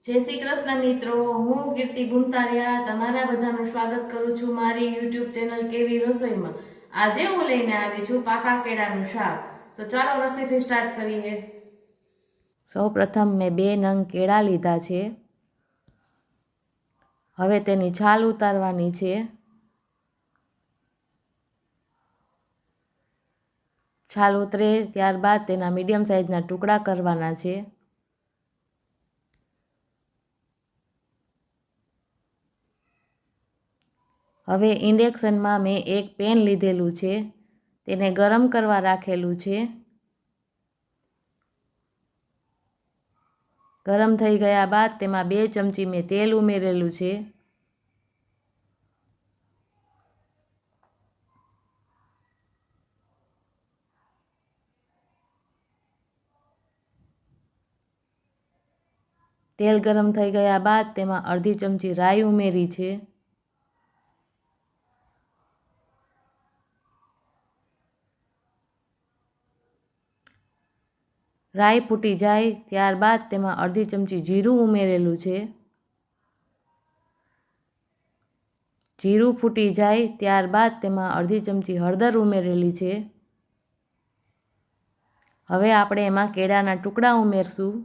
जय श्री कृष्ण मित्रों, हूँ कीर्ति गुमतारिया तमारा बधाનું સ્વાગત કરું છું મારી YouTube ચેનલ કેવી રસોઈમાં। આજે હું લઈને આવી છું પાકા કેળાનું શાક। તો ચાલો રેસીપી સ્ટાર્ટ કરીએ। સૌપ્રથમ મેં 2 નંગ કેળા લીધા છે। હવે તેની છાલ ઉતારવાની છે। છાલ ઉતરે ત્યારબાદ તેના મીડિયમ સાઇઝના ટુકડા કરવાના છે। હવે ઇન્ડક્શનમાં મેં એક પેન લીધેલું છે, તેને ગરમ કરવા રાખેલું છે। ગરમ થઈ ગયા બાદ તેમાં 2 ચમચી મેં તેલ ઉમેરેલું છે। તેલ ગરમ થઈ ગયા બાદ તેમાં અડધી ચમચી રાઈ ઉમેરી છે। રાઈ ફૂટી જાય ત્યારબાદ તેમાં અડધી ચમચી જીરું ઉમેરેલું છે। જીરું ફૂટી જાય ત્યારબાદ તેમાં અડધી ચમચી હળદર ઉમેરેલી છે। હવે આપણે એમાં કેળાના ટુકડા ઉમેરશું।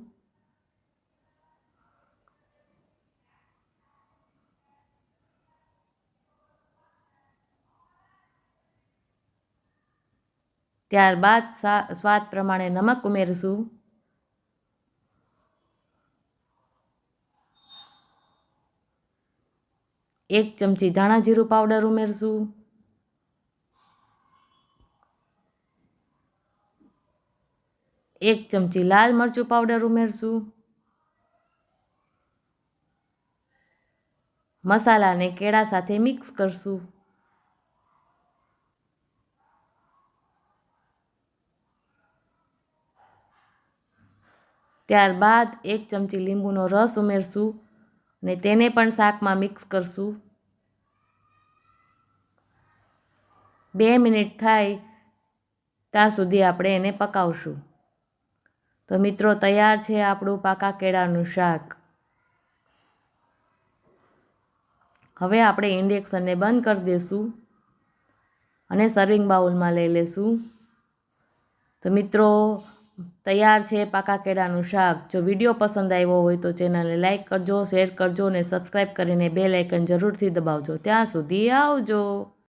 ત્યારબાદ સ્વાદ પ્રમાણે નમક ઉમેરશું। એક ચમચી ધાણા જીરું પાવડર ઉમેરશું। એક ચમચી લાલ મરચું પાવડર ઉમેરશું। મસાલાને કેળા સાથે મિક્સ કરશું। ત્યારબાદ 1 ચમચી લીંબુનો રસ ઉમેરશું અને તેને પણ શાકમાં મિક્સ કરશું। 2 મિનિટ થાય ત્યાં સુધી આપણે એને પકાવશું। તો મિત્રો, તૈયાર છે આપણું પાકા કેળાનું શાક। હવે આપણે ઇન્ડક્શનને બંધ કરી દઈશું અને સર્વિંગ બાઉલમાં લઈ લેશું। તો મિત્રો, તૈયાર છે પાકા કેળાનું શાક। જો વિડીયો પસંદ આવ્યો હોય તો ચેનલને લાઈક કરજો, શેર કરજો અને સબસ્ક્રાઈબ કરીને બેલ આઇકન જરૂરથી દબાવજો। ત્યાં સુધી આવજો।